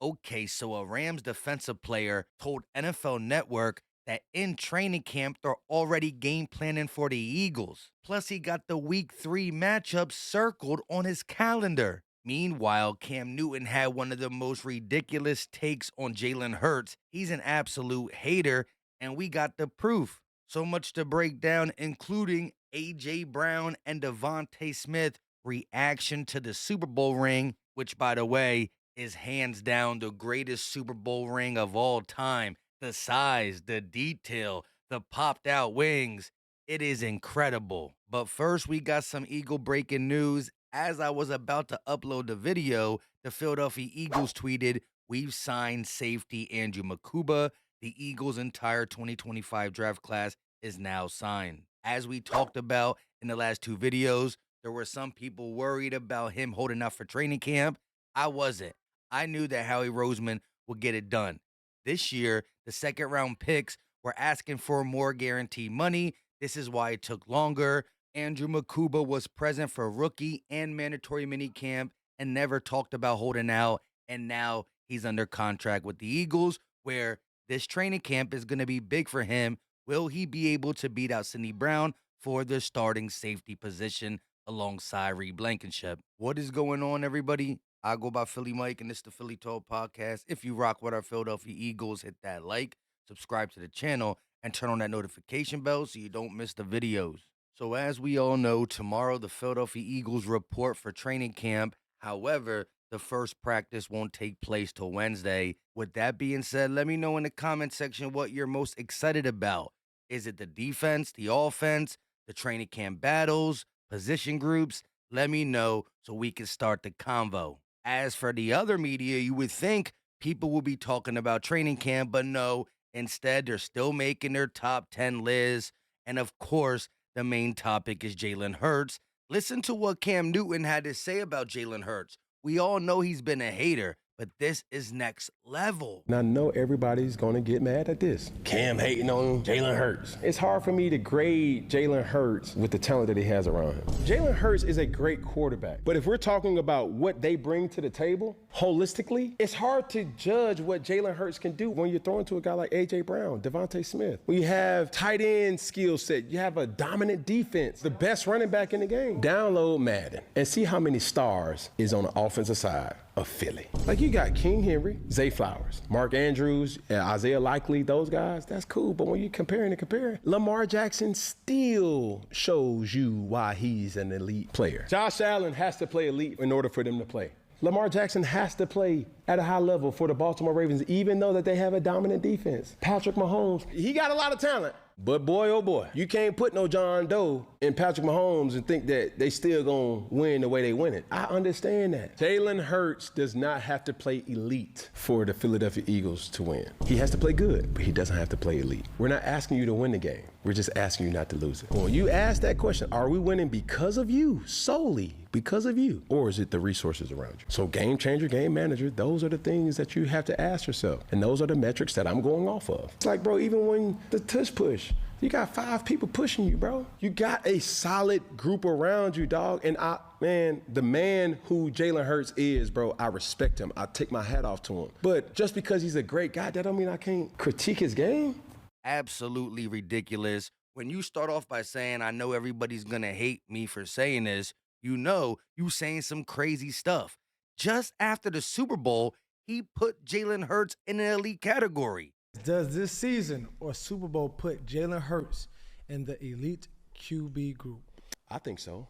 Okay, so a Rams defensive player told NFL Network that in training camp they're already game planning for the Eagles. Plus, he got the week 3 matchup circled on his calendar. Meanwhile, Cam Newton had one of the most ridiculous takes on Jalen Hurts. He's an absolute hater, and we got the proof. So much to break down, including A.J. Brown and Devontae Smith reaction to the Super Bowl ring, which, by the way, is hands down the greatest Super Bowl ring of all time. The size, the detail, the popped out wings. It is incredible. But first, we got some Eagle breaking news. As I was about to upload the video, the Philadelphia Eagles tweeted, "We've signed safety Andrew Mukuba. The Eagles' entire 2025 draft class is now signed." As we talked about in the last two videos, there were some people worried about him holding out for training camp. I wasn't. I knew that Howie Roseman would get it done. This year, the second round picks were asking for more guaranteed money. This is why it took longer. Andrew Mukuba was present for rookie and mandatory minicamp and never talked about holding out. And now he's under contract with the Eagles, where this training camp is going to be big for him. Will he be able to beat out Sidney Brown for the starting safety position alongside Reed Blankenship? What is going on, everybody? I go by Philly Mike, and this is the Philly Talk Podcast. If you rock with our Philadelphia Eagles, hit that like, subscribe to the channel, and turn on that notification bell so you don't miss the videos. So as we all know, tomorrow the Philadelphia Eagles report for training camp. However, the first practice won't take place till Wednesday. With that being said, let me know in the comment section what you're most excited about. Is it the defense, the offense, the training camp battles, position groups? Let me know so we can start the convo. As for the other media, you would think people will be talking about training camp, but no, instead they're still making their top 10 lists. And of course, the main topic is Jalen Hurts. Listen to what Cam Newton had to say about Jalen Hurts. We all know he's been a hater, but this is next level. And I know everybody's going to get mad at this. Cam hating on Jalen Hurts. It's hard for me to grade Jalen Hurts with the talent that he has around him. Jalen Hurts is a great quarterback. But if we're talking about what they bring to the table holistically, it's hard to judge what Jalen Hurts can do when you're throwing to a guy like A.J. Brown, Devontae Smith. When you have tight end skill set, you have a dominant defense, the best running back in the game. Download Madden and see how many stars is on the offensive side of Philly. Like you got King Henry, Zay Flowers, Mark Andrews, Isaiah Likely, those guys, that's cool. But when you're comparing, Lamar Jackson still shows you why he's an elite player. Josh Allen has to play elite in order for them to play. Lamar Jackson has to play at a high level for the Baltimore Ravens, even though that they have a dominant defense. Patrick Mahomes, he got a lot of talent. But boy, oh boy, you can't put no John Doe in Patrick Mahomes and think that they still gonna win the way they win it. I understand that. Jalen Hurts does not have to play elite for the Philadelphia Eagles to win. He has to play good, but he doesn't have to play elite. We're not asking you to win the game. We're just asking you not to lose it. When you ask that question, are we winning because of you, solely because of you, or is it the resources around you? So game changer, game manager, those are the things that you have to ask yourself. And those are the metrics that I'm going off of. It's like, bro, even when the tush push, you got 5 people pushing you, bro. You got a solid group around you, dog. And the man who Jalen Hurts is, bro, I respect him. I take my hat off to him. But just because he's a great guy, that don't mean I can't critique his game. Absolutely ridiculous. When you start off by saying, I know everybody's going to hate me for saying this, you know you saying some crazy stuff. Just after the Super Bowl, he put Jalen Hurts in an elite category. Does this season or Super Bowl put Jalen Hurts in the elite QB group? I think so.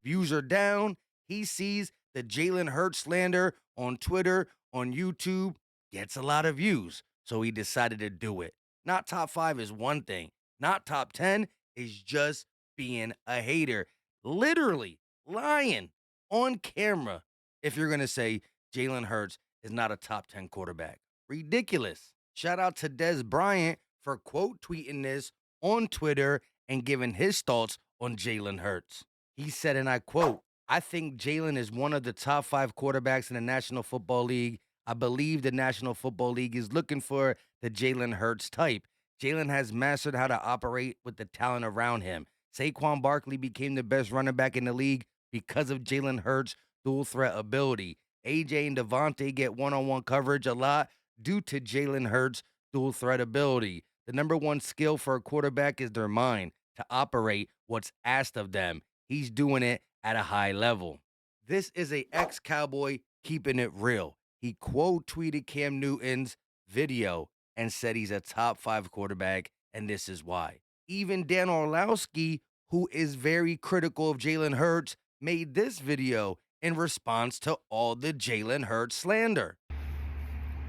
Views are down. He sees the Jalen Hurts slander on Twitter, on YouTube, gets a lot of views. So he decided to do it. Not top 5 is one thing. Not top 10 is just being a hater. Literally lying on camera if you're going to say Jalen Hurts is not a top 10 quarterback. Ridiculous. Shout out to Bryant for quote tweeting this on Twitter and giving his thoughts on Jalen Hurts. He said, and I quote, "I think Jalen is one of the top 5 quarterbacks in the National Football League. I believe the National Football League is looking for the Jalen Hurts type. Jalen has mastered how to operate with the talent around him. Saquon Barkley became the best running back in the league because of Jalen Hurts' dual threat ability. AJ and Devontae get one-on-one coverage a lot due to Jalen Hurts' dual threat ability. The number one skill for a quarterback is their mind to operate what's asked of them. He's doing it at a high level. This is a ex-Cowboy keeping it real. He quote tweeted Cam Newton's video and said he's a top 5 quarterback, and this is why. Even Dan Orlovsky, who is very critical of Jalen Hurts, made this video in response to all the Jalen Hurts slander.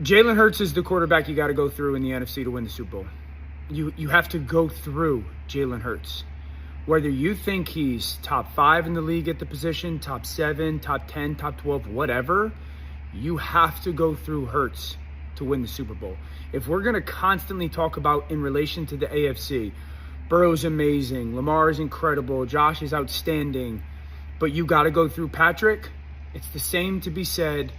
Jalen Hurts is the quarterback you got to go through in the NFC to win the Super Bowl. You have to go through Jalen Hurts. Whether you think he's top 5 in the league at the position, top 7, top 10, top 12, whatever, you have to go through Hurts to win the Super Bowl. If we're going to constantly talk about in relation to the AFC, Burrow's amazing, Lamar is incredible, Josh is outstanding, but you got to go through Patrick, it's the same to be said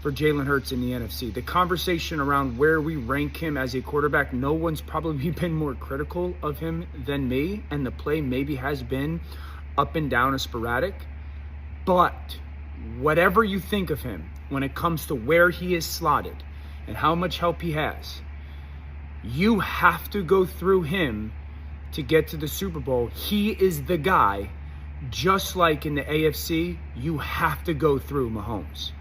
for Jalen Hurts in the NFC. The conversation around where we rank him as a quarterback, no one's probably been more critical of him than me, and the play maybe has been up and down or sporadic. But whatever you think of him, when it comes to where he is slotted and how much help he has, you have to go through him to get to the Super Bowl. He is the guy. Just like in the AFC, you have to go through Mahomes.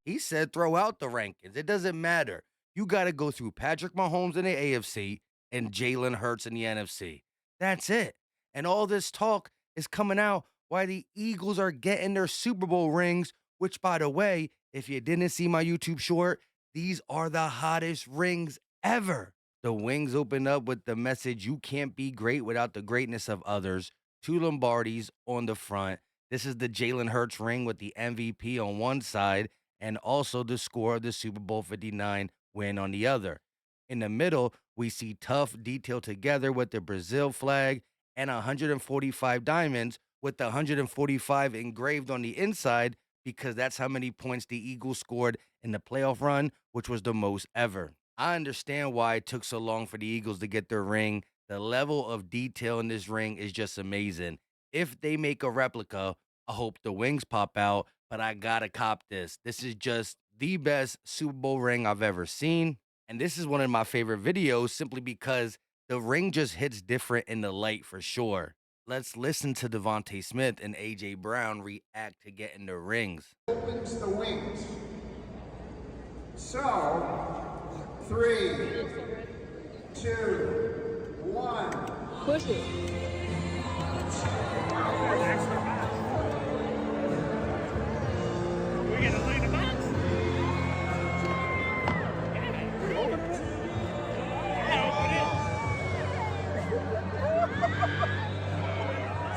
He said throw out the rankings. It doesn't matter. You got to go through Patrick Mahomes in the AFC and Jalen Hurts in the NFC. That's it. And all this talk is coming out why the Eagles are getting their Super Bowl rings, which, by the way, if you didn't see my YouTube short, these are the hottest rings ever. The wings open up with the message, you can't be great without the greatness of others. 2 Lombardis on the front. This is the Jalen Hurts ring with the MVP on one side and also the score of the Super Bowl 59 win on the other. In the middle, we see tough detailed together with the Brazil flag and 145 diamonds with the 145 engraved on the inside because that's how many points the Eagles scored in the playoff run, which was the most ever. I understand why it took so long for the Eagles to get their ring. The level of detail in this ring is just amazing. If they make a replica, I hope the wings pop out, but I gotta cop this. This is just the best Super Bowl ring I've ever seen. And this is one of my favorite videos simply because the ring just hits different in the light for sure. Let's listen to Devontae Smith and AJ Brown react to getting the rings. Opens the wings. So, 3, 2, 1. Push it. We gonna play the box?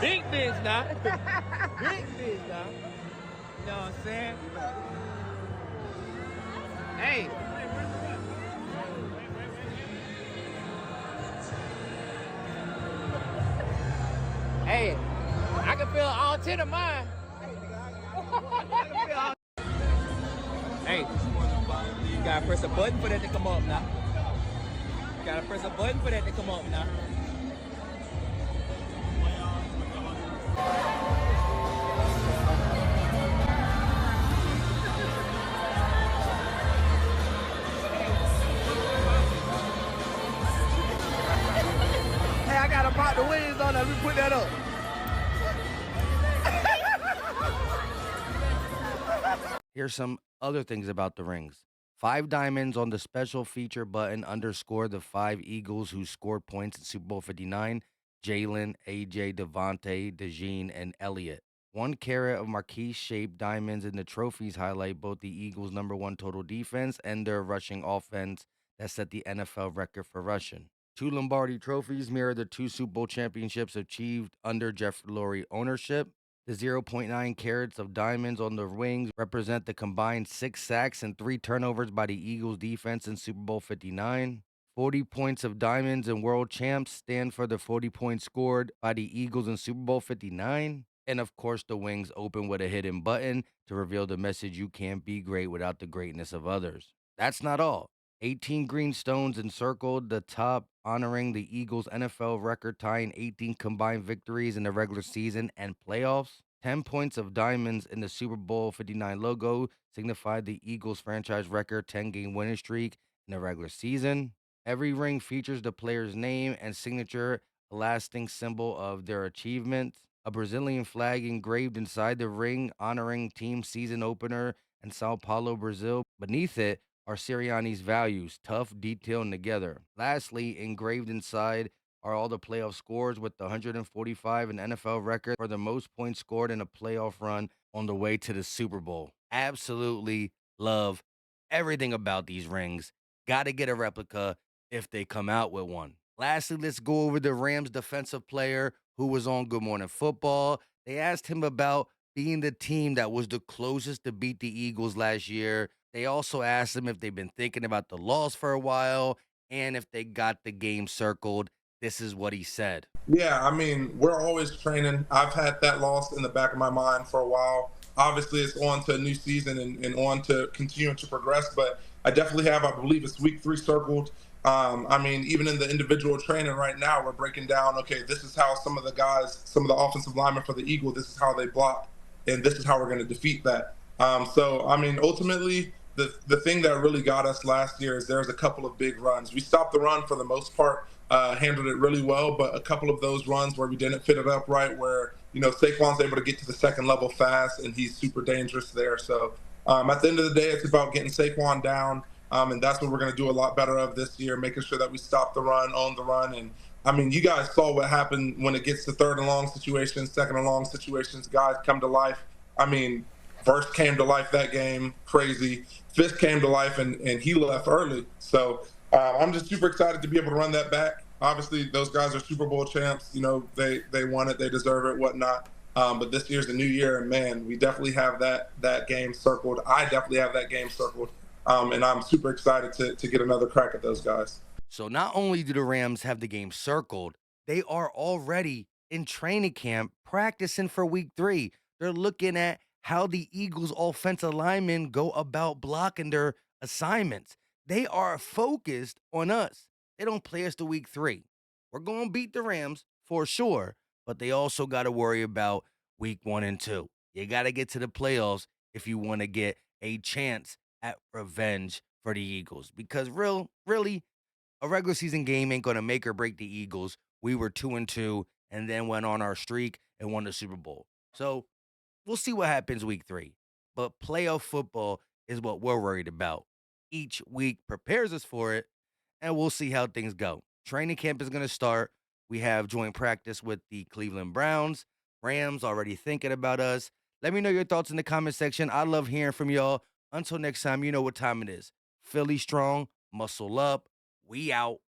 Big bitch now. Big bitch now. You know what I'm saying? Hey. Hey, I can feel all 10 of mine. Hey, you gotta press a button for that to come up now. You gotta press a button for that to come up now. Hey, I gotta pop the wings on that. We put that up. Here's some other things about the rings. 5 diamonds on the special feature button underscore the 5 Eagles who scored points in Super Bowl 59, Jalen, AJ, Devontae, DeJean, and Elliott. 1 carat of marquise-shaped diamonds in the trophies highlight both the Eagles' #1 total defense and their rushing offense that set the NFL record for rushing. 2 Lombardi trophies mirror the 2 Super Bowl championships achieved under Jeffrey Lurie ownership. The 0.9 carats of diamonds on the wings represent the combined 6 sacks and 3 turnovers by the Eagles defense in Super Bowl 59. 40 points of diamonds and world champs stand for the 40 points scored by the Eagles in Super Bowl 59. And of course, the wings open with a hidden button to reveal the message, you can't be great without the greatness of others. That's not all. 18 green stones encircled the top, honoring the Eagles' NFL record tying 18 combined victories in the regular season and playoffs. 10 points of diamonds in the Super Bowl 59 logo signified the Eagles' franchise record 10-game winning streak in the regular season. Every ring features the player's name and signature, a lasting symbol of their achievement. A Brazilian flag engraved inside the ring honoring team season opener in Sao Paulo, Brazil. Beneath it are Sirianni's values, tough, detailed, and together. Lastly, engraved inside are all the playoff scores with the 145 an NFL record for the most points scored in a playoff run on the way to the Super Bowl. Absolutely love everything about these rings. Got to get a replica if they come out with one. Lastly, let's go over the Rams defensive player who was on Good Morning Football. They asked him about being the team that was the closest to beat the Eagles last year. They also asked him if they've been thinking about the loss for a while and if they got the game circled. This is what he said. Yeah, I mean, we're always training. I've had that loss in the back of my mind for a while. Obviously, it's on to a new season and on to continuing to progress, but I definitely have, I believe it's week 3 circled. I mean, even in the individual training right now, we're breaking down, okay, this is how some of the guys, some of the offensive linemen for the Eagle, this is how they block, and this is how we're going to defeat that. So, I mean, ultimately, the thing that really got us last year is there's a couple of big runs. We stopped the run for the most part, handled it really well, but a couple of those runs where we didn't fit it up right, where Saquon's able to get to the second level fast, and he's super dangerous there. So at the end of the day, it's about getting Saquon down, and that's what we're going to do a lot better of this year, making sure that we stop the run, own the run, and I mean, you guys saw what happened when it gets to third and long situations, second and long situations. Guys come to life. I mean, Verse came to life that game, crazy. Fisk came to life, and he left early. So I'm just super excited to be able to run that back. Obviously, those guys are Super Bowl champs. They won it, they deserve it, whatnot. But this year's a new year, and man, we definitely have that game circled. I definitely have that game circled, and I'm super excited to get another crack at those guys. So not only do the Rams have the game circled, they are already in training camp practicing for week 3. They're looking at how the Eagles offensive linemen go about blocking their assignments. They are focused on us. They don't play us to week 3. We're going to beat the Rams for sure, but they also got to worry about week 1 and 2. You got to get to the playoffs if you want to get a chance at revenge for the Eagles because really a regular season game ain't gonna make or break the Eagles. We were 2-2 and then went on our streak and won the Super Bowl. So we'll see what happens week 3. But playoff football is what we're worried about. Each week prepares us for it, and we'll see how things go. Training camp is gonna start. We have joint practice with the Cleveland Browns. Rams already thinking about us. Let me know your thoughts in the comment section. I love hearing from y'all. Until next time, you know what time it is. Philly strong, muscle up. We out.